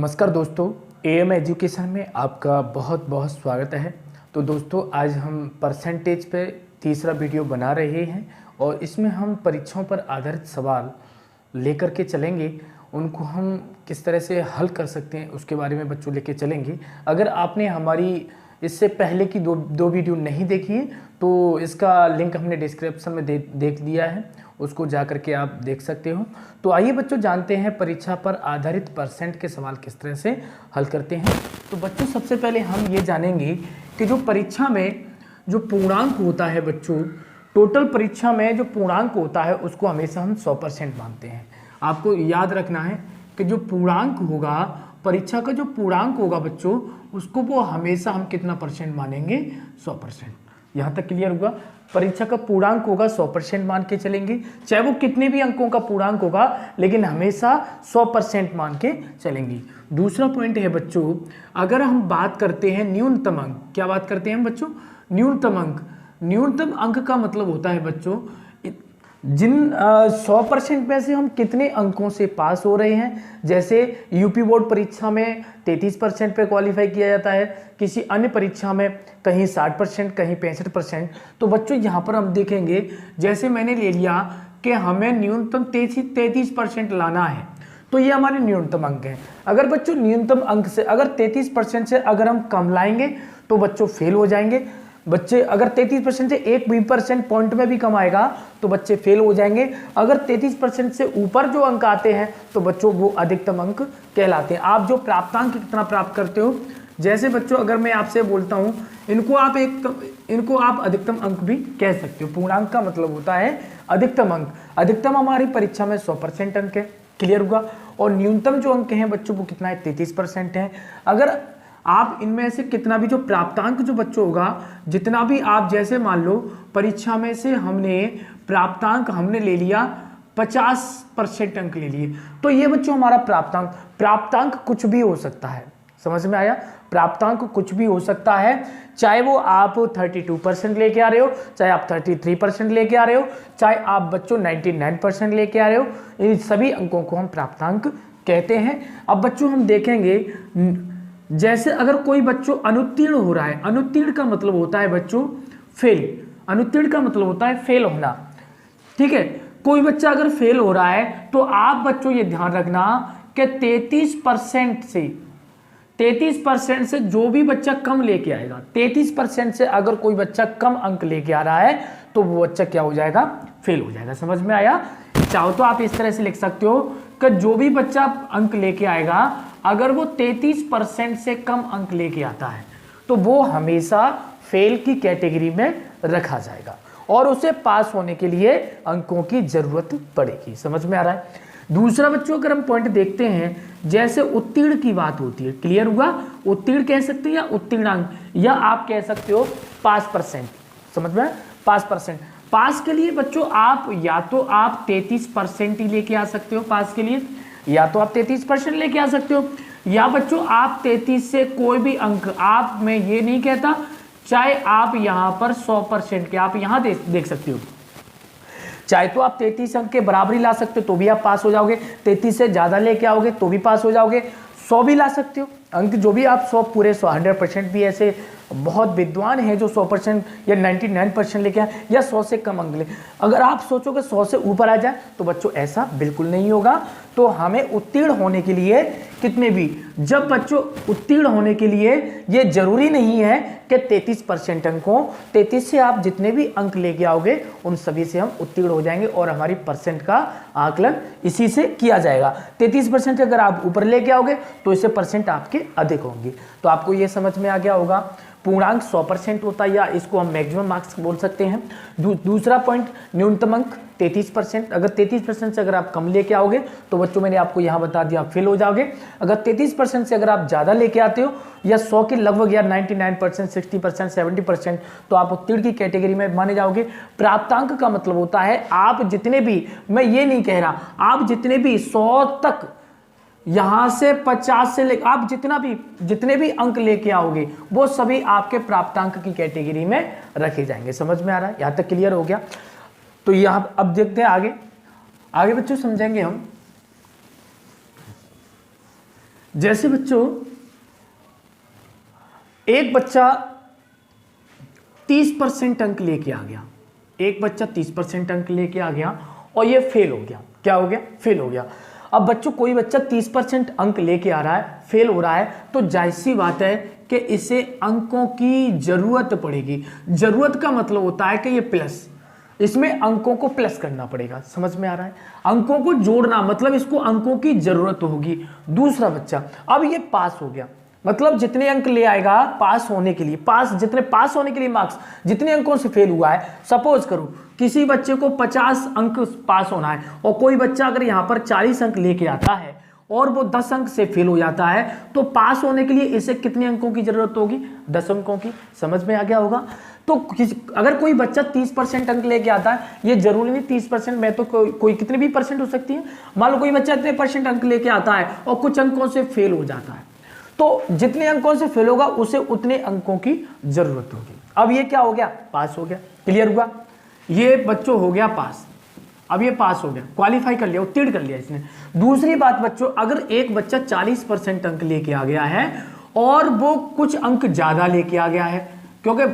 नमस्कार दोस्तों, am education में आपका बहुत बहुत स्वागत है। तो दोस्तों, आज हम परसेंटेज पे तीसरा वीडियो बना रहे हैं और इसमें हम परीक्षाओं पर आधारित सवाल लेकर के चलेंगे। उनको हम किस तरह से हल कर सकते हैं उसके बारे में बच्चों लेके चलेंगे। अगर आपने हमारी इससे पहले की दो वीडियो नहीं देखी है तो इसका लिंक हमने डिस्क्रिप्शन में देख दिया है, उसको जा करके आप देख सकते हो। तो आइए बच्चों, जानते हैं परीक्षा पर आधारित परसेंट के सवाल किस तरह से हल करते हैं। तो बच्चों, सबसे पहले हम ये जानेंगे कि जो परीक्षा में जो पूर्णांक होता है बच्चों, टोटल परीक्षा में जो पूर्णांक होता है उसको हमेशा हम 100% मानते हैं। आपको याद रखना है कि जो पूर्णांक होगा, परीक्षा का जो पूर्णांक होगा बच्चों, उसको वो हमेशा हम कितना परसेंट मानेंगे? 100%। यहाँ तक क्लियर हुआ? परीक्षा का पूर्णांक होगा 100% मान के चलेंगे, चाहे वो कितने भी अंकों का पूर्णांक होगा, लेकिन हमेशा 100% मान के चलेंगे। दूसरा पॉइंट है बच्चों, अगर हम बात करते हैं न्यूनतम अंक, क्या बात करते हैं हम बच्चों? न्यूनतम अंक। न्यूनतम अंक का मतलब होता है बच्चों जिन 100% में से हम कितने अंकों से पास हो रहे हैं। जैसे यूपी बोर्ड परीक्षा में 33% पे क्वालिफाई किया जाता है, किसी अन्य परीक्षा में कहीं 60%, कहीं 65%। तो बच्चों यहाँ पर हम देखेंगे, जैसे मैंने ले लिया कि हमें न्यूनतम 33% लाना है, तो ये हमारे न्यूनतम अंक हैं। अगर बच्चों न्यूनतम अंक से अगर 33% से अगर हम कम लाएंगे तो बच्चों फेल हो जाएंगे। बच्चे अगर 33% से 1% पॉइंट में भी कम आएगा तो बच्चे फेल हो जाएंगे। अगर 33% से ऊपर जो अंक आते हैं तो बच्चों वो अधिकतम अंक कहलाते हैं। आप जो प्राप्तांक कितना प्राप्त करते हो, जैसे बच्चों अगर मैं आपसे बोलता हूँ, इनको आप अधिकतम अंक भी कह सकते हो। पूर्णांक का मतलब होता है अधिकतम अंक। अधिकतम हमारी परीक्षा में 100% अंक है, क्लियर हुआ। और न्यूनतम जो अंक हैं बच्चों वो कितना है? 33% है। अगर आप इनमें से कितना भी जो प्राप्तांक जो बच्चों होगा, जितना भी आप, जैसे मान लो परीक्षा में से हमने प्राप्तांक हमने ले लिया 50% अंक ले लिए, तो ये बच्चों हमारा प्राप्तांक कुछ भी हो सकता है। समझ में आया? प्राप्तांक कुछ भी हो सकता है, चाहे वो आप 32% लेके आ रहे हो, चाहे आप 33% लेके आ रहे हो, चाहे आप बच्चों 99% लेके आ रहे हो, इन सभी अंकों को हम प्राप्तांक कहते हैं। अब बच्चों हम देखेंगे, जैसे अगर कोई बच्चों अनुत्तीर्ण हो रहा है, अनुत्तीर्ण का मतलब होता है बच्चों फेल। अनुत्तीर्ण का मतलब होता है फेल होना, ठीक है। कोई बच्चा अगर फेल हो रहा है तो आप बच्चों ये ध्यान रखना कि 33% से जो भी बच्चा कम लेके आएगा, 33% से अगर कोई बच्चा कम अंक लेके आ रहा है तो वो बच्चा क्या हो जाएगा? फेल हो जाएगा। समझ में आया? चाहो तो आप इस तरह से लिख सकते हो कि जो भी बच्चा अंक लेके आएगा, अगर वो 33% से कम अंक लेके आता है तो वो हमेशा फेल की कैटेगरी में रखा जाएगा और उसे पास होने के लिए अंकों की जरूरत पड़ेगी। समझ में आ रहा है? दूसरा बच्चों, अगर हम पॉइंट देखते हैं, जैसे उत्तीर्ण की बात होती है, क्लियर हुआ? उत्तीर्ण कह सकते हैं या उत्तीर्णांक, या आप कह सकते हो पास परसेंट। समझ में? पास परसेंट। पास के लिए बच्चों आप या तो आप 33% ही लेके आ सकते हो पास के लिए, या तो आप 33% लेके आ सकते हो, या बच्चों आप 33 से कोई भी अंक, आप, मैं ये नहीं कहता, चाहे आप यहां पर 100% के आप यहां देख सकते हो, चाहे तो आप 33 अंक के बराबरी ला सकते हो तो भी आप पास हो जाओगे, 33 से ज्यादा लेके आओगे तो भी पास हो जाओगे, 100 भी ला सकते हो अंक, जो भी आप 100 पूरे 100% भी ऐसे बहुत विद्वान हैं जो 100% या 99% लेके आए, या 100 से कम अंक ले। अगर आप सोचोगे 100 से ऊपर आ जाए तो बच्चों ऐसा बिल्कुल नहीं होगा। तो हमें उत्तीर्ण होने के लिए कितने भी, जब बच्चों उत्तीर्ण होने के लिए ये जरूरी नहीं है कि 33% अंक हो, 33 से आप जितने भी अंक लेके आओगे उन सभी से हम उत्तीर्ण हो जाएंगे और हमारी परसेंट का आकलन इसी से किया जाएगा। 33% अगर आप ऊपर लेके आओगे तो इससे परसेंट आपके अधिक होंगे। तो आपको ये समझ में आ गया होगा, पूर्णांक 100% होता है, या इसको हम मैक्सिमम मार्क्स बोल सकते हैं। दूसरा पॉइंट, न्यूनतम अंक 33%। अगर 33% से अगर आप कम लेके आओगे तो बच्चों मैंने आपको यहाँ बता दिया आप फेल हो जाओगे। अगर 33% से अगर आप ज़्यादा लेके आते हो, या 100 के लगभग, या 99%, 60%, 70%, तो आप उत्तीर्ण की कैटेगरी में माने जाओगे। प्राप्तांक का मतलब होता है आप जितने भी, मैं ये नहीं कह रहा, आप जितने भी 100 तक, यहां से 50 से लेकर आप जितने भी अंक लेके आओगे वो सभी आपके प्राप्तांक की कैटेगरी में रखे जाएंगे। समझ में आ रहा है? यहां तक क्लियर हो गया? तो यहां अब देखते हैं आगे बच्चों समझेंगे हम जैसे बच्चों एक बच्चा 30% अंक लेके आ गया, एक बच्चा 30% अंक लेके आ गया और ये फेल हो गया। क्या हो गया? फेल हो गया। अब बच्चों कोई बच्चा 30% अंक लेके आ रहा है, फेल हो रहा है, तो जाहिर सी बात है कि इसे अंकों की जरूरत पड़ेगी। जरूरत का मतलब होता है कि ये प्लस, इसमें अंकों को प्लस करना पड़ेगा। समझ में आ रहा है? अंकों को जोड़ना मतलब इसको अंकों की जरूरत होगी। दूसरा बच्चा अब ये पास हो गया, मतलब जितने अंक ले आएगा पास होने के लिए, जितने पास होने के लिए मार्क्स, जितने अंकों से फेल हुआ है। सपोज करो किसी बच्चे को 50 अंक पास होना है और कोई बच्चा अगर यहां पर 40 अंक लेके आता है और वो 10 अंक से फेल हो जाता है, तो पास होने के लिए इसे कितने अंकों की जरूरत होगी? 10 अंकों की। समझ में आ गया होगा? तो अगर कोई बच्चा 30% अंक लेके आता है, ये जरूरी नहीं 30% में, तो कोई कितने भी परसेंट हो सकती है। मान लो कोई बच्चा इतने % अंक लेके आता है और कुछ अंकों से फेल हो जाता है, तो जितने अंकों से फेल होगा उसे उतने अंकों की जरूरत होगी। अब ये क्या हो गया? पास हो गया। क्लियर हुआ? ये बच्चों हो गया पास। अब ये पास हो गया, क्वालिफाई कर लिया, उत्तीर्ण कर लिया इसने। दूसरी बात बच्चों, अगर एक बच्चा 40% अंक लेके आ गया है और वो कुछ अंक ज्यादा लेके आ गया है, क्योंकि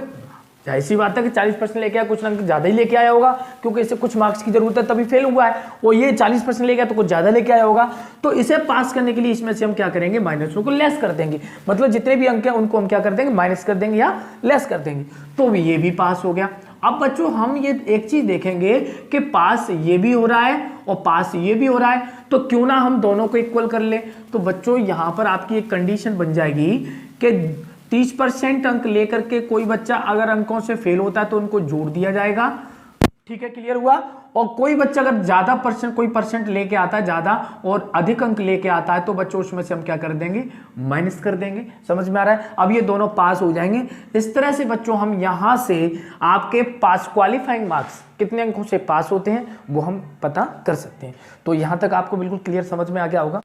ऐसी बात है कि 40% लेके आया, कुछ अंक ज्यादा ही लेके आया होगा क्योंकि इसे कुछ मार्क्स की जरूरत है तभी फेल हुआ है, और ये 40% लेके आया तो कुछ ज्यादा लेके आया होगा। तो इसे पास करने के लिए इसमें से हम क्या करेंगे? माइनसों को लेस कर देंगे। मतलब जितने भी अंक हैं उनको हम क्या कर देंगे? माइनस कर देंगे या लेस कर देंगे। तो ये भी पास हो गया। अब बच्चों हम ये एक चीज देखेंगे कि पास ये भी हो रहा है और पास ये भी हो रहा है, तो क्यों ना हम दोनों को इक्वल कर ले। तो बच्चों यहां पर आपकी एक कंडीशन बन जाएगी कि 30% अंक लेकर के कोई बच्चा अगर अंकों से फेल होता है तो उनको जोड़ दिया जाएगा। ठीक है, क्लियर हुआ? और कोई बच्चा अगर ज्यादा परसेंट, कोई परसेंट लेके आता है ज्यादा और अधिक अंक लेके आता है, तो बच्चों उसमें से हम क्या कर देंगे? माइनस कर देंगे। समझ में आ रहा है? अब ये दोनों पास हो जाएंगे। इस तरह से बच्चों हम यहां से आपके पास क्वालिफाइंग मार्क्स कितने अंकों से पास होते हैं वो हम पता कर सकते हैं। तो यहां तक आपको बिल्कुल क्लियर समझ में आ गया होगा।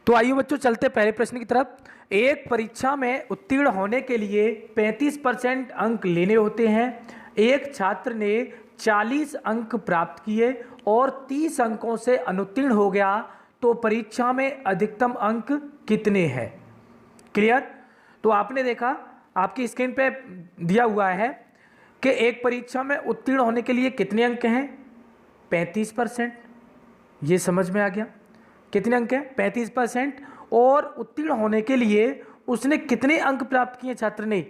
तो आइए बच्चों चलते पहले प्रश्न की तरफ। एक परीक्षा में उत्तीर्ण होने के लिए 35% अंक लेने होते हैं। एक छात्र ने 40 अंक प्राप्त किए और 30 अंकों से अनुत्तीर्ण हो गया, तो परीक्षा में अधिकतम अंक कितने हैं? क्लियर? तो आपने देखा आपकी स्क्रीन पे दिया हुआ है कि एक परीक्षा में उत्तीर्ण होने के लिए कितने अंक हैं? 35%। ये समझ में आ गया? कितने अंक हैं? 35%। और उत्तीर्ण होने के लिए उसने कितने अंक प्राप्त किए? छात्र ने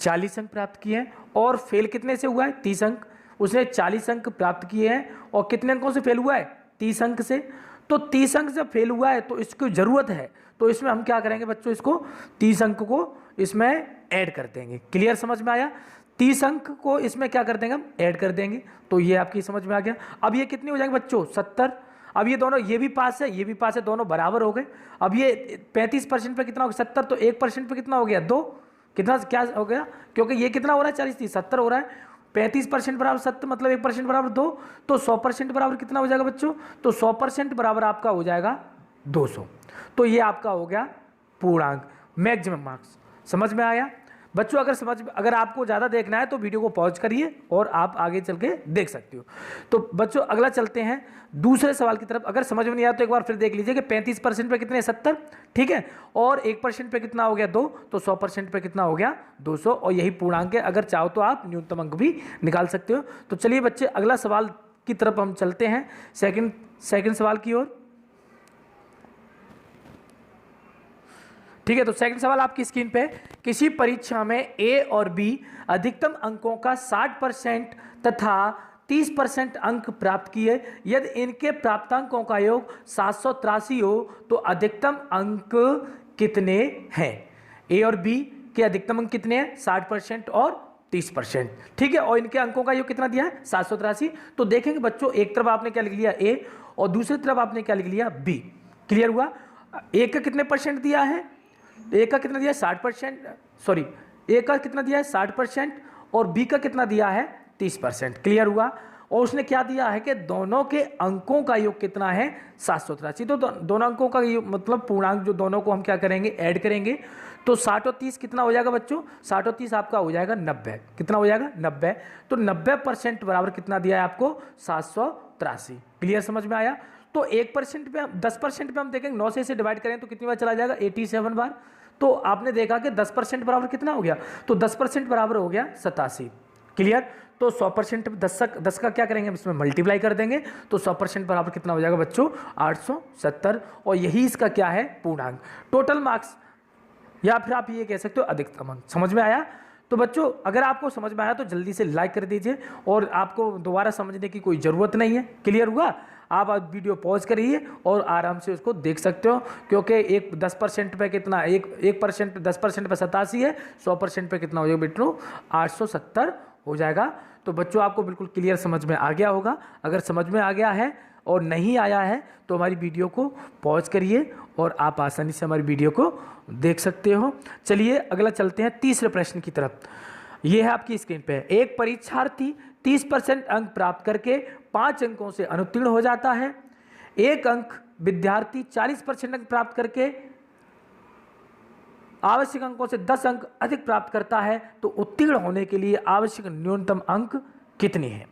40 अंक प्राप्त किए हैं। और फेल कितने से हुआ है? 30 अंक। उसने 40 अंक प्राप्त किए हैं और कितने अंकों से फेल हुआ है? 30 अंक से। तो 30 अंक से फेल हुआ है तो इसकी जरूरत है, तो इसमें हम क्या करेंगे बच्चों? इसको 30 अंक को इसमें ऐड कर देंगे। क्लियर? समझ में आया? 30 अंक को इसमें क्या कर देंगे? हम ऐड कर देंगे। तो ये आपकी समझ में आ गया। अब ये कितने हो जाएंगे बच्चों? 70। अब ये दोनों, ये भी पास है ये भी पास है, दोनों बराबर हो गए। अब ये 35% पे कितना हो गया? 70। तो 1% पे कितना हो गया? 2। कितना क्या हो गया? क्योंकि ये कितना हो रहा है? 40 30 70 हो रहा है। 35% बराबर 70 मतलब 1% बराबर 2। तो 100% बराबर कितना हो जाएगा बच्चों? तो 100% बराबर आपका हो जाएगा 200। तो ये आपका हो गया पूर्णांक, मैक्सिमम मार्क्स। समझ में आया बच्चों? अगर आपको ज़्यादा देखना है तो वीडियो को पॉज करिए और आप आगे चल के देख सकते हो। तो बच्चों अगला चलते हैं दूसरे सवाल की तरफ। अगर समझ में नहीं आया तो एक बार फिर देख लीजिए कि 35% पे कितने? 70। ठीक है, और 1% पे कितना हो गया? 2। तो 100% पे कितना हो गया? 200। और यही पूर्णांक है। अगर चाहो तो आप न्यूनतम अंक भी निकाल सकते हो। तो चलिए बच्चे अगला सवाल की तरफ हम चलते हैं, सेकंड सवाल की ओर। ठीक है, तो सेकंड सवाल आपकी स्क्रीन पे। किसी परीक्षा में ए और बी अधिकतम अंकों का 60% तथा 30% अंक प्राप्त किए। यदि इनके प्राप्तांकों का योग 783 हो तो अधिकतम अंक कितने हैं? ए और बी के अधिकतम अंक कितने हैं? 60% और 30%। ठीक है, और इनके अंकों का योग कितना दिया है? 783। तो देखेंगे बच्चों, एक तरफ आपने क्या लिख लिया? ए, और दूसरी तरफ आपने क्या लिख लिया? बी। क्लियर हुआ? ए का कितने परसेंट दिया है? ए का कितना दिया है? 60%। सॉरी, ए का कितना दिया है? 60% और बी का कितना दिया है? 30%। क्लियर हुआ? और उसने क्या दिया है कि दोनों के अंकों का योग कितना है? 783। तो दोनों अंकों का मतलब पूर्णांक जो दोनों को हम क्या करेंगे? ऐड करेंगे। तो 60 और 30 कितना हो जाएगा बच्चों? 60 और 30 आपका हो जाएगा 90। कितना हो जाएगा? 90। तो 90% बराबर कितना दिया है आपको? 783। क्लियर? समझ में आया? तो 1% पे हम 10% पे हम देखेंगे 9 से इसे डिवाइड करें तो कितनी बार चला जाएगा 87 बार। तो आपने देखा कि 10% बराबर कितना हो गया, तो 10% बराबर हो गया 87। क्लियर। तो 100% 10 का क्या करेंगे हम इसमें मल्टीप्लाई कर देंगे, तो 100% बराबर कितना हो जाएगा बच्चों 870। और यही इसका क्या है पूर्णांक। टोटल मार्क्स या फिर आप ये कह सकते हो अधिकतम अंक। समझ में आया। तो बच्चों अगर आपको समझ में आया तो जल्दी से लाइक कर दीजिए और आपको दोबारा समझने की कोई ज़रूरत नहीं है। क्लियर हुआ। आप वीडियो पॉज करिए और आराम से उसको देख सकते हो, क्योंकि एक 10% पे कितना 1% 10% पे 87 है, 100% पे कितना हो जाएगा बेटो 870 हो जाएगा। तो बच्चों आपको बिल्कुल क्लियर समझ में आ गया होगा। अगर समझ में आ गया है और नहीं आया है तो हमारी वीडियो को पॉज करिए और आप आसानी से हमारी वीडियो को देख सकते हो। चलिए अगला चलते हैं तीसरे प्रश्न की तरफ। ये है आपकी स्क्रीन पे। एक परीक्षार्थी 30% अंक प्राप्त करके 5 अंकों से अनुत्तीर्ण हो जाता है। एक अंक विद्यार्थी 40% अंक प्राप्त करके आवश्यक अंकों से 10 अंक अधिक प्राप्त करता है, तो उत्तीर्ण होने के लिए आवश्यक न्यूनतम अंक कितने हैं।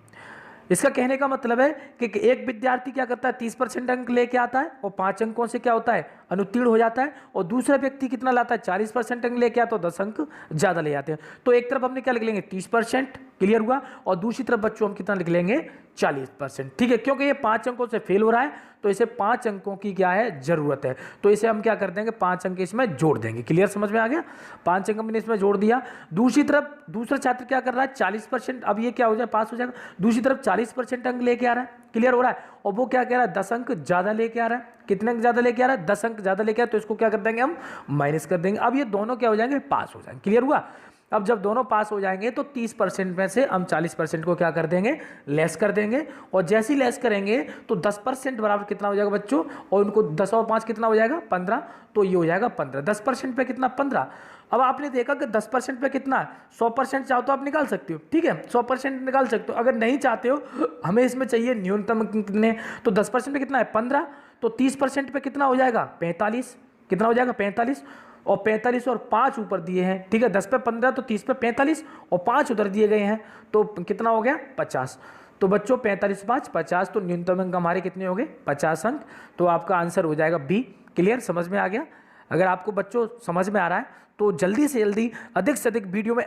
इसका कहने का मतलब है कि एक विद्यार्थी क्या करता है 30% अंक लेके आता है और 5 अंकों से क्या होता है अनुत्तीर्ण हो जाता है, और दूसरा व्यक्ति कितना लाता है 40% अंक लेके आता है तो 10 अंक ज्यादा ले जाते हैं। तो एक तरफ हमने क्या लिख लेंगे 30%। क्लियर हुआ। और दूसरी तरफ बच्चों हम कितना लिख लेंगे 40%। ठीक है, क्योंकि ये 5 अंकों से फेल हो रहा है तो इसे 5 अंकों की क्या है जरूरत है, तो इसे हम क्या कर देंगे 5 अंक इसमें जोड़ देंगे। क्लियर समझ में आ गया। 5 अंक हमने इसमें जोड़ दिया। दूसरी तरफ दूसरा छात्र क्या कर रहा है 40%, अब ये क्या हो जाए पास हो जाएगा। दूसरी तरफ 40% अंक लेके आ रहा है। क्लियर हो रहा है। और वो क्या कह रहा है 10 अंक ज्यादा लेके आ रहा है। कितने अंक ज्यादा लेके आ रहा है 10 अंक ज्यादा लेके आ रहा है, तो इसको क्या कर देंगे हम माइनस कर देंगे। अब ये दोनों क्या हो जाएंगे पास हो जाएंगे। क्लियर हुआ। अब जब दोनों पास हो जाएंगे तो 30% में से हम 40% को क्या कर देंगे लेस कर देंगे, और जैसे ही लेस करेंगे तो 10% बराबर कितना हो जाएगा बच्चों, और उनको 10 और 5 कितना हो जाएगा 15, तो ये हो जाएगा 15। 10% पे कितना 15। अब आपने देखा कि 10% पे कितना 100% चाहो तो आप निकाल सकते हो। ठीक है 100% निकाल सकते हो। अगर नहीं चाहते हो हमें इसमें चाहिए न्यूनतम कितने, तो 10% पे कितना है 15, तो 30% पे कितना हो जाएगा 45। कितना हो जाएगा 45, और 45 और 5 ऊपर दिए हैं। ठीक है 10 पे 15 तो 30 पे 45 और 5 उधर दिए गए हैं, तो कितना हो गया 50। तो बच्चों 45 5 50, तो न्यूनतम अंक हमारे कितने हो गए 50 अंक। तो आपका आंसर हो जाएगा बी। क्लियर समझ में आ गया। अगर आपको बच्चों समझ में आ रहा है तो जल्दी से जल्दी अधिक से अधिक वीडियो में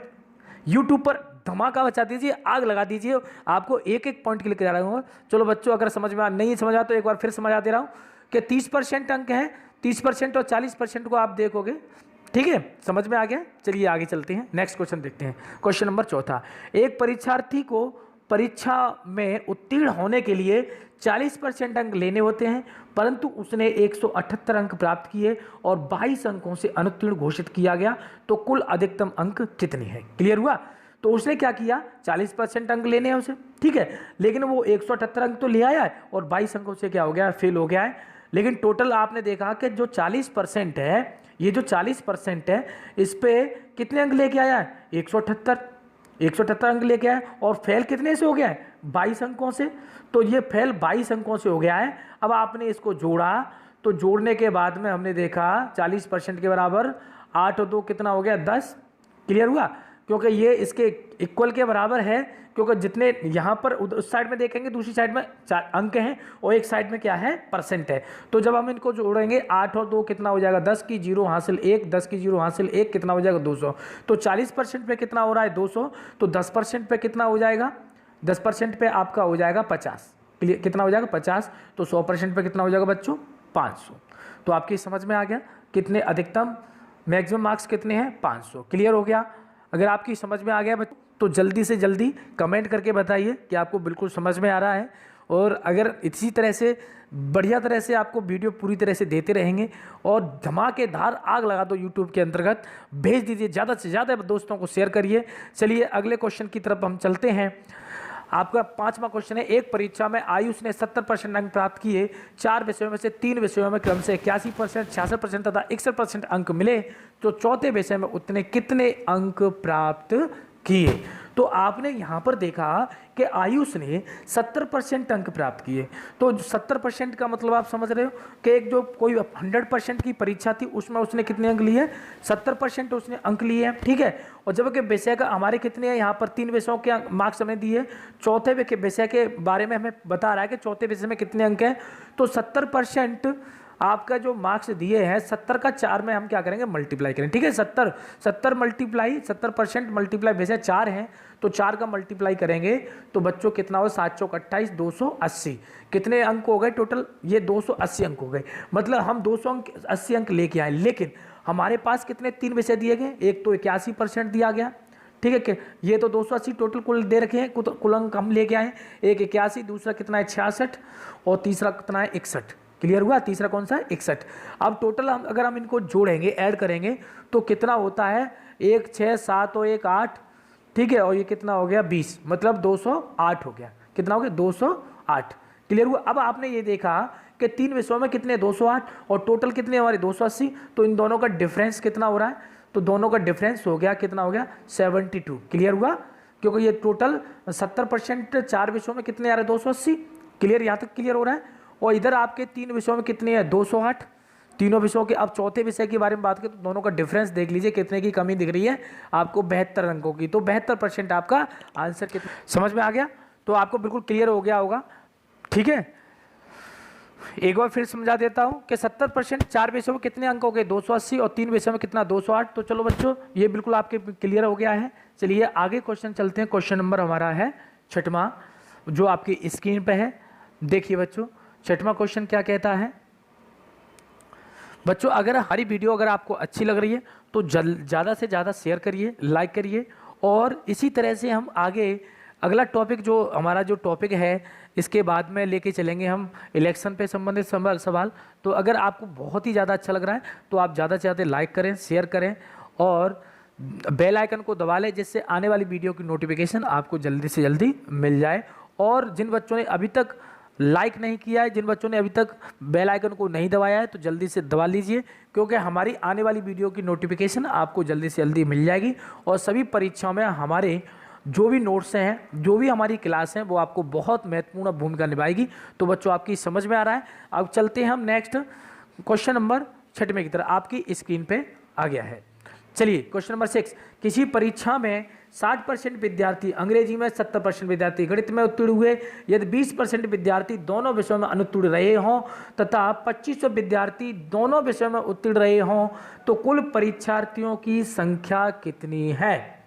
यूट्यूब पर धमाका बचा दीजिए, आग लगा दीजिए। आपको एक एक पॉइंट क्लिक करा रहा हूँ। चलो बच्चों अगर समझ में नहीं समझ आ तो एक बार फिर समझा दे रहा हूँ कि 30% अंक है, 30% और 40% को आप देखोगे। ठीक है समझ में आ गया। चलिए आगे चलते हैं, नेक्स्ट क्वेश्चन देखते हैं। Question number 4। एक परीक्षार्थी को परीक्षा में उत्तीर्ण होने के लिए 40% अंक लेने होते हैं, परंतु उसने 178 अंक प्राप्त किए और 22 अंकों से अनुत्तीर्ण घोषित किया गया, तो कुल अधिकतम अंक कितने हैं। क्लियर हुआ। तो उसने क्या किया 40% अंक लेने हैं उसे। ठीक है, लेकिन वो 178 अंक तो ले आया है और 22 अंकों से क्या हो गया फेल हो गया है। लेकिन टोटल आपने देखा कि जो 40% है, ये जो 40% है इस पे कितने अंक लेके आया है 178 अंक लेके आया, और फेल कितने से हो गया है 22 अंकों से। तो ये फेल 22 अंकों से हो गया है। अब आपने इसको जोड़ा, तो जोड़ने के बाद में हमने देखा 40% के बराबर 8 और 2 कितना हो गया 10। क्लियर हुआ। क्योंकि ये इसके इक्वल के बराबर है, क्योंकि जितने यहाँ पर उस साइड में देखेंगे दूसरी साइड में अंक हैं और एक साइड में क्या है परसेंट है। तो जब हम इनको जोड़ेंगे 8 और 2 कितना हो जाएगा 10 की 0 हासिल 1, 10 की 0 हासिल 1 कितना हो जाएगा 200। तो 40% पे कितना हो रहा है 200, तो 10% पे कितना हो जाएगा 10% पे आपका हो जाएगा 50। कितना हो जाएगा 50। तो 100% पे कितना हो जाएगा बच्चों 500। तो आपकी समझ में आ गया कितने अधिकतम मैक्सिमम मार्क्स कितने हैं 500। क्लियर हो गया। अगर आपकी समझ में आ गया तो जल्दी से जल्दी कमेंट करके बताइए कि आपको बिल्कुल समझ में आ रहा है। और अगर इसी तरह से बढ़िया तरह से आपको वीडियो पूरी तरह से देते रहेंगे और धमाकेदार आग लगा दो यूट्यूब के अंतर्गत, भेज दीजिए, ज़्यादा से ज़्यादा दोस्तों को शेयर करिए। चलिए अगले क्वेश्चन की तरफ हम चलते हैं। आपका 5वां क्वेश्चन है। एक परीक्षा में आयुष ने 70% अंक प्राप्त किए। 4 विषयों में से 3 विषयों में क्रम से 81%, 66% तथा 61% अंक मिले, तो चौथे विषय में उसने कितने अंक प्राप्त किए। तो आपने यहाँ पर देखा कि आयुष ने 70% अंक प्राप्त किए। तो 70% का मतलब आप समझ रहे हो कि एक जो कोई 100% की परीक्षा थी उसमें उसने कितने अंक लिए, 70% उसने अंक लिए हैं, ठीक है। और जबकि विषय का हमारे कितने हैं यहाँ पर 3 विषयों के मार्क्स हमें दिए, चौथे विषय के बारे में हमें बता रहा है कि चौथे विषय में कितने अंक हैं। तो 70% आपका जो मार्क्स दिए हैं 70 का 4 में हम क्या करेंगे, मल्टीप्लाई करें, ठीक है। 70 मल्टीप्लाई 70% मल्टीप्लाई वैसे 4 हैं तो 4 का मल्टीप्लाई करेंगे तो बच्चों कितना हो, 7 चौक 28, 280। कितने अंक हो गए टोटल, ये 280 अंक हो गए। मतलब हम 280 अंक लेके आए, लेकिन हमारे पास कितने 3 विषय दिए गए, एक तो 81% दिया गया, ठीक है कि ये तो 280 टोटल कुल दे रखे हैं, कुल अंक हम लेके आए, एक 81, दूसरा कितना है 66 और तीसरा कितना है 61। क्लियर हुआ, तीसरा कौन सा है 61। अब टोटल हम अगर हम इनको जोड़ेंगे, ऐड करेंगे तो कितना होता है, 1 6 7 और 1 8, ठीक है। और ये कितना हो गया 20, मतलब 208 हो गया। कितना हो गया 208। क्लियर हुआ। अब आपने ये देखा कि 3 विषयों में कितने 208 और टोटल कितने हमारे 280। तो इन दोनों का डिफरेंस कितना हो रहा है, तो दोनों का डिफरेंस हो गया कितना हो गया 72। क्लियर हुआ, क्योंकि ये टोटल 70% 4 विषयों में कितने आ रहे 280। क्लियर, यहाँ तक क्लियर हो रहा है। और इधर आपके 3 विषयों में कितने हैं 208, तीनों विषयों के। अब चौथे विषय के बारे में बात करें तो दोनों का डिफरेंस देख लीजिए कितने की कमी दिख रही है आपको, 72 अंकों की। तो 72% आपका आंसर कितना, समझ में आ गया। तो आपको बिल्कुल क्लियर हो गया होगा, ठीक है। एक बार फिर समझा देता हूं कि 70% 4 विषयों में कितने अंक हो गए 280 और 3 विषयों में कितना 208। तो चलो बच्चों ये बिल्कुल आपके क्लियर हो गया है। चलिए आगे क्वेश्चन चलते हैं। क्वेश्चन नंबर हमारा है 6वां, जो आपकी स्क्रीन पे है। देखिए बच्चों 6वां क्वेश्चन क्या कहता है। बच्चों अगर हमारी वीडियो अगर आपको अच्छी लग रही है तो ज़्यादा से ज़्यादा शेयर करिए, लाइक करिए। और इसी तरह से हम आगे अगला टॉपिक जो हमारा जो टॉपिक है इसके बाद में लेके चलेंगे हम इलेक्शन पे संबंधित सवाल। तो अगर आपको बहुत ही ज़्यादा अच्छा लग रहा है तो आप ज़्यादा से ज़्यादा लाइक करें, शेयर करें और बेल आइकन को दबा लें, जिससे आने वाली वीडियो की नोटिफिकेशन आपको जल्दी से जल्दी मिल जाए। और जिन बच्चों ने अभी तक लाइक नहीं किया है, जिन बच्चों ने अभी तक बेल आइकन को नहीं दबाया है, तो जल्दी से दबा लीजिए, क्योंकि हमारी आने वाली वीडियो की नोटिफिकेशन आपको जल्दी से जल्दी मिल जाएगी। और सभी परीक्षाओं में हमारे जो भी नोट्स हैं, जो भी हमारी क्लास हैं, वो आपको बहुत महत्वपूर्ण भूमिका निभाएगी। तो बच्चों आपकी समझ में आ रहा है। अब चलते हैं हम नेक्स्ट क्वेश्चन नंबर 6वें की तरफ, आपकी स्क्रीन पे आ गया है। चलिए क्वेश्चन नंबर 6, किसी परीक्षा में 60% विद्यार्थी अंग्रेजी में, 70% विद्यार्थी गणित में उत्तीर्ण हुए यदि 20% विद्यार्थी दोनों विषयों में अनुत्तीर्ण रहे हों तथा 2500 विद्यार्थी दोनों विषयों में उत्तीर्ण रहे हों तो कुल परीक्षार्थियों की संख्या कितनी है।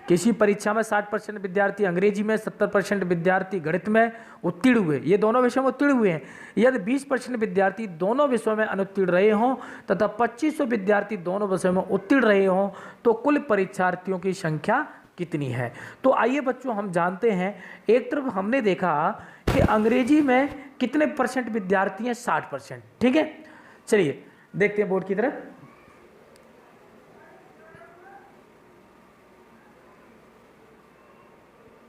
किसी परीक्षा में 60% विद्यार्थी अंग्रेजी में, 70% विद्यार्थी गणित में उत्तीर्ण हुए, ये दोनों विषयों में उत्तीर्ण हुए हैं, यदि 20% विद्यार्थी दोनों विषयों में अनुत्तीर्ण रहे हों तथा 2500 विद्यार्थी दोनों विषयों में उत्तीर्ण रहे हों तो कुल परीक्षार्थियों की संख्या कितनी है। तो आइए बच्चों हम जानते हैं, एक तरफ हमने देखा कि अंग्रेजी में कितने परसेंट विद्यार्थी हैं 60%, ठीक है। चलिए देखते हैं बोर्ड की तरफ।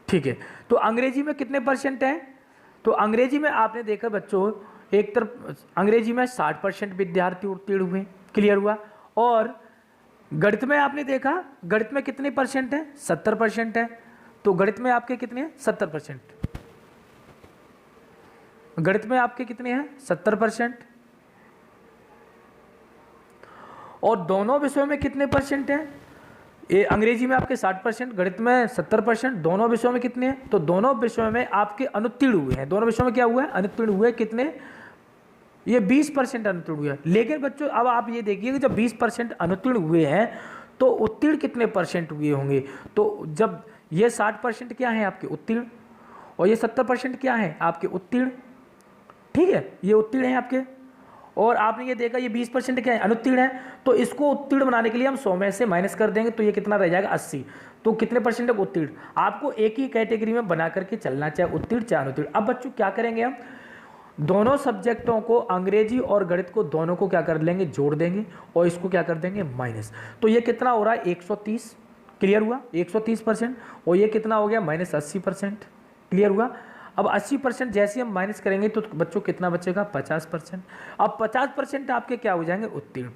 ठीक है, तो अंग्रेजी में कितने परसेंट है, तो अंग्रेजी में आपने देखा बच्चों एक तरफ अंग्रेजी में 60% विद्यार्थी उत्तीर्ण हुए, क्लियर हुआ। और गणित में आपने देखा गणित में कितने परसेंट है 70% है, तो गणित में आपके कितने हैं 70%, गणित में आपके कितने हैं 70%। और दोनों विषयों में कितने परसेंट है, ये अंग्रेजी में आपके 60%, गणित में 70%, दोनों विषयों में कितने हैं, तो दोनों विषयों में आपके अनुत्तीर्ण हुए हैं, दोनों विषयों में क्या हुआ है अनुत्तीर्ण हुए कितने, ये 20% अनुत्तीर्ण हुए हैं। लेकिन बच्चों अब आप ये देखिए कि जब 20% अनुत्तीर्ण हुए हैं तो उत्तीर्ण कितने परसेंट हुए होंगे, तो जब ये 60% क्या है आपके उत्तीर्ण और ये 70% क्या है आपके उत्तीर्ण, ठीक है, ये उत्तीर्ण है आपके। और आपने ये देखा ये 20% क्या है अनुत्तीर्ण है, तो इसको उत्तीर्ण बनाने के लिए हम 100 में से माइनस कर देंगे तो ये कितना रह जाएगा 80। तो कितने परसेंट है उत्तीर्ण, आपको एक ही कैटेगरी में बना करके चलना, चाहे उत्तीर्ण चाहे अनुत्तीर्ण। अब बच्चों क्या करेंगे हम दोनों सब्जेक्टों को, अंग्रेजी और गणित को, दोनों को क्या कर लेंगे जोड़ देंगे और इसको क्या कर देंगे माइनस। तो ये कितना हो रहा है 130, क्लियर हुआ 130%, और ये कितना हो गया -80%, क्लियर हुआ। अब 80% जैसे हम माइनस करेंगे तो बच्चों कितना बचेगा 50%। अब 50% आपके क्या हो जाएंगे उत्तीर्ण,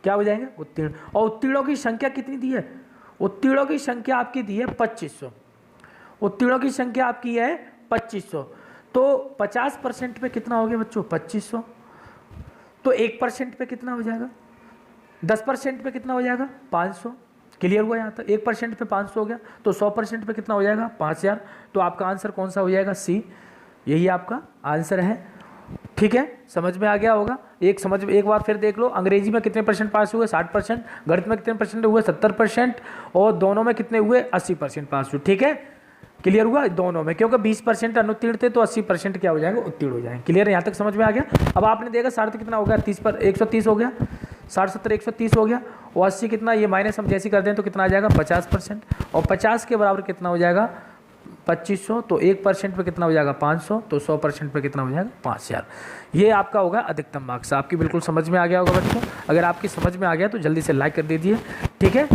क्या हो जाएंगे उत्तीर्ण। और उत्तीर्णों की संख्या कितनी दी है, उत्तीर्णों की संख्या आपकी दी है 2500, उत्तीर्णों की संख्या आपकी है 2500, तो 50% पे कितना हो गया बच्चों 2500, तो 1% पे कितना हो जाएगा, 10% पे कितना हो जाएगा 500। क्लियर हुआ यहाँ तक? 1% पे 500 हो गया, तो 100% पे कितना हो जाएगा 5000। तो आपका आंसर कौन सा हो जाएगा, सी, यही आपका आंसर है। ठीक है, समझ में आ गया होगा। एक बार फिर देख लो, अंग्रेजी में कितने परसेंट पास हुए 60%, गणित में कितने परसेंट हुए 70%, और दोनों में कितने हुए 80% पास हुए। ठीक है, क्लियर हुआ दोनों में, क्योंकि 20% अनुत्तीर्ण थे तो 80% क्या हो जाएगा, उत्तीर्ण हो जाएंगे। क्लियर, यहाँ तक समझ में आ गया। अब आपने देखा 60 कितना हो गया, 30 पर 130 हो गया, 60 70 130 हो गया, और 80 कितना, ये माइनस हम जैसे कर दें तो कितना आ जाएगा 50%, और 50 के बराबर कितना हो जाएगा 2500, तो 1% पे कितना हो जाएगा 500, तो 100% पे कितना हो जाएगा 5000। ये आपका होगा अधिकतम मार्क्स। आपकी बिल्कुल समझ में आ गया होगा बच्चों। अगर आपकी समझ में आ गया तो जल्दी से लाइक कर दीजिए। ठीक है,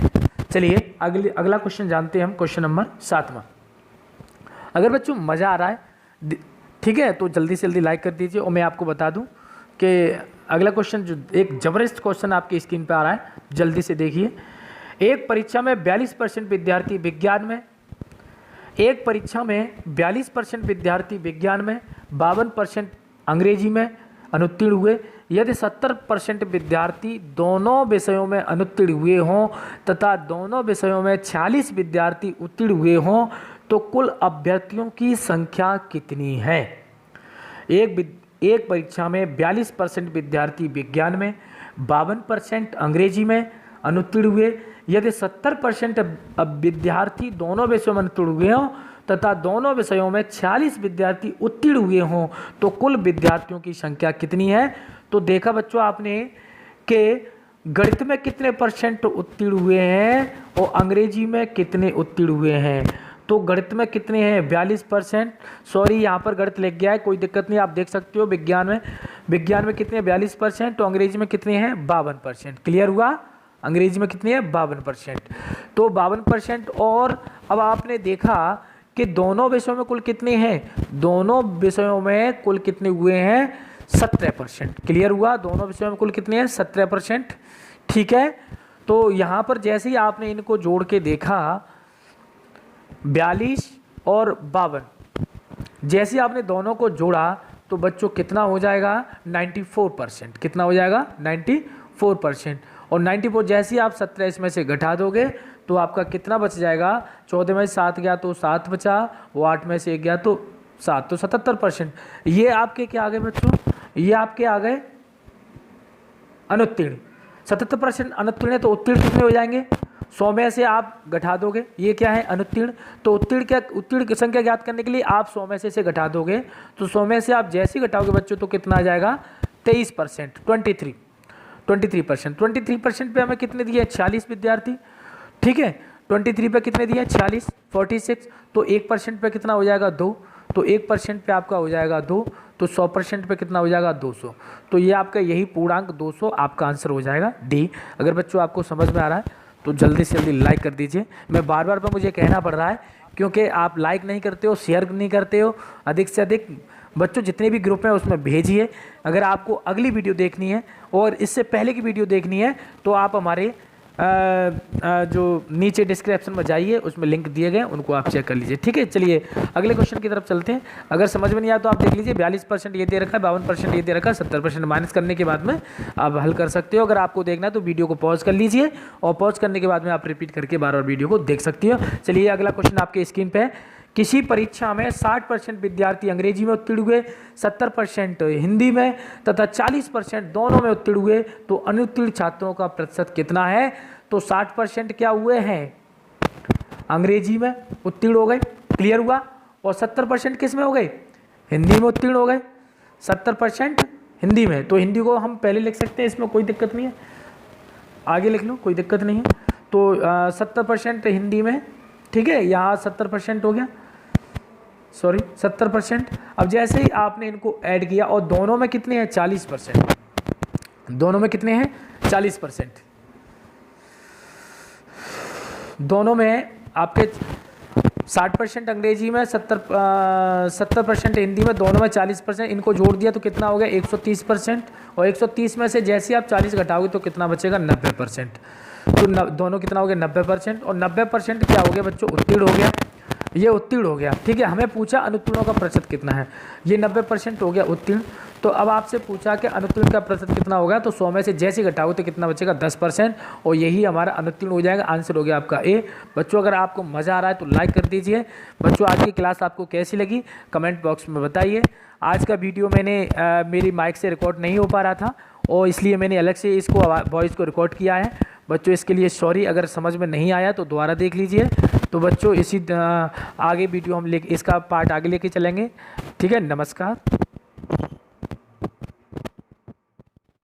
चलिए अगला क्वेश्चन जानते हैं हम, क्वेश्चन नंबर 7वां। अगर बच्चों मज़ा आ रहा है, ठीक है, तो जल्दी से जल्दी लाइक कर दीजिए। और मैं आपको बता दूं कि अगला क्वेश्चन जो एक ज़बरदस्त क्वेश्चन आपकी स्क्रीन पे आ रहा है, जल्दी से देखिए। एक परीक्षा में 42% विद्यार्थी विज्ञान में, एक परीक्षा में 42% विद्यार्थी विज्ञान में, 52% अंग्रेजी में अनुत्तीर्ण हुए। यदि 70% विद्यार्थी दोनों विषयों में अनुत्तीर्ण हुए हों तथा दोनों विषयों में 46 विद्यार्थी उत्तीर्ण हुए हों, तो कुल अभ्यर्थियों की संख्या कितनी है। एक परीक्षा में 42% विद्यार्थी विज्ञान में, 52% अंग्रेजी में अनुत्तीर्ण हुए। यदि 70% विद्यार्थी दोनों विषयों में उत्तीर्ण हुए हों तथा दोनों विषयों में 46 विद्यार्थी उत्तीर्ण हुए हों, तो कुल विद्यार्थियों की संख्या कितनी है। तो देखा बच्चों आपने कि गणित में कितने परसेंट उत्तीर्ण हुए हैं और अंग्रेजी में कितने उत्तीर्ण हुए हैं। तो गणित में कितने हैं 42%, सॉरी यहाँ पर गणित लिख गया है, कोई दिक्कत नहीं, आप देख सकते हो। विज्ञान में कितने 42%, तो अंग्रेजी में कितने हैं 52%। क्लियर हुआ, अंग्रेजी में कितनी है 52%, तो 52%। और अब आपने देखा कि दोनों विषयों में कुल कितने हैं, दोनों विषयों में कुल कितने हुए हैं 17%। क्लियर हुआ, दोनों विषयों में कुल कितने हैं 17%। ठीक है, तो यहाँ पर जैसे ही आपने इनको जोड़ के देखा 42 और 52, जैसे आपने दोनों को जोड़ा तो बच्चों कितना हो जाएगा 94%। कितना हो जाएगा 94%। और 94 जैसे ही आप 17 इसमें से घटा दोगे तो आपका कितना बच जाएगा, 14 में से 7 गया तो 7 बचा, वो 8 में से 1 गया तो 7, तो 77%। ये आपके क्या आ गए बच्चों, ये आपके आ गए अनुत्तीर्ण। 77% अनुत्तीर्ण, तो उत्तीर्ण कितने हो जाएंगे, 100 में से आप घटा दोगे, ये क्या है अनुत्तीर्ण। तो उत्तीर्ण की संख्या ज्ञात करने के लिए आप 100 में से इसे घटा दोगे, तो 100 में से आप जैसे ही घटाओगे बच्चों तो कितना आ जाएगा 23%, 23%। 23% पे हमें कितने दिए 46 विद्यार्थी। ठीक है, 23 पे कितने दिए 46, 46, तो 1% पे कितना हो जाएगा 2, तो 1% पे आपका हो जाएगा 2, तो 100% पे कितना हो जाएगा 200। तो ये आपका यही पूर्णांक 200 आपका आंसर हो जाएगा डी। अगर बच्चों आपको समझ में आ रहा है तो जल्दी से जल्दी लाइक कर दीजिए। मैं बार बार पर मुझे कहना पड़ रहा है क्योंकि आप लाइक नहीं करते हो, शेयर नहीं करते हो। अधिक से अधिक बच्चों जितने भी ग्रुप हैं उसमें भेजिए। अगर आपको अगली वीडियो देखनी है और इससे पहले की वीडियो देखनी है तो आप हमारे जो नीचे डिस्क्रिप्शन में जाइए, उसमें लिंक दिए गए, उनको आप चेक कर लीजिए। ठीक है, चलिए अगले क्वेश्चन की तरफ चलते हैं। अगर समझ में नहीं आया तो आप देख लीजिए, 42% ये दे रखा है, 52% ये दे रखा है, 70% माइनस करने के बाद में आप हल कर सकते हो। अगर आपको देखना है तो वीडियो को पॉज कर लीजिए और पॉज करने के बाद में आप रिपीट करके बार बार वीडियो को देख सकती हो। चलिए अगला क्वेश्चन आपके स्क्रीन पे है। किसी परीक्षा में 60% विद्यार्थी अंग्रेजी में उत्तीर्ण हुए, 70% हिंदी में तथा 40% दोनों में उत्तीर्ण हुए, तो अनुत्तीर्ण छात्रों का प्रतिशत कितना है। तो 60% क्या हुए हैं अंग्रेजी में उत्तीर्ण हो गए, क्लियर हुआ, और 70% किस में हो गए, हिंदी में उत्तीर्ण हो गए। 70% हिंदी में, तो हिंदी को हम पहले लिख सकते हैं, इसमें कोई दिक्कत नहीं है, आगे लिख लो कोई दिक्कत नहीं है। तो 70% हिंदी में, ठीक है, यहाँ 70% हो गया, सॉरी 70%। अब जैसे ही आपने इनको ऐड किया और दोनों में कितने हैं 40%, दोनों में कितने हैं 40%, दोनों में आपके 60% अंग्रेजी में, 70% हिंदी में, दोनों में 40%, इनको जोड़ दिया तो कितना हो गया 130%। और 130 में से जैसे आप 40 घटाओगे तो कितना बचेगा 90%। तो दोनों कितना हो गया 90%, और 90% क्या हो गया बच्चों, उत्तीर्ण हो गया, ये उत्तीर्ण हो गया। ठीक है, हमें पूछा अनुत्तीर्णों का प्रतिशत कितना है, ये 90% हो गया उत्तीर्ण। तो अब आपसे पूछा कि अनुत्तीर्ण का प्रतिशत कितना होगा, तो 100 में से जैसे घटाओगे तो कितना बचेगा 10%, और यही हमारा अनुत्तीर्ण हो जाएगा। आंसर हो गया आपका ए। बच्चों अगर आपको मज़ा आ रहा है तो लाइक कर दीजिए। बच्चों आज की क्लास आपको कैसी लगी कमेंट बॉक्स में बताइए। आज का वीडियो मैंने मेरी माइक से रिकॉर्ड नहीं हो पा रहा था, और इसलिए मैंने अलग से इसको वॉइस को रिकॉर्ड किया है। बच्चों इसके लिए सॉरी, अगर समझ में नहीं आया तो दोबारा देख लीजिए। तो बच्चों इसी आगे वीडियो हम इसका पार्ट आगे लेके चलेंगे। ठीक है, नमस्कार।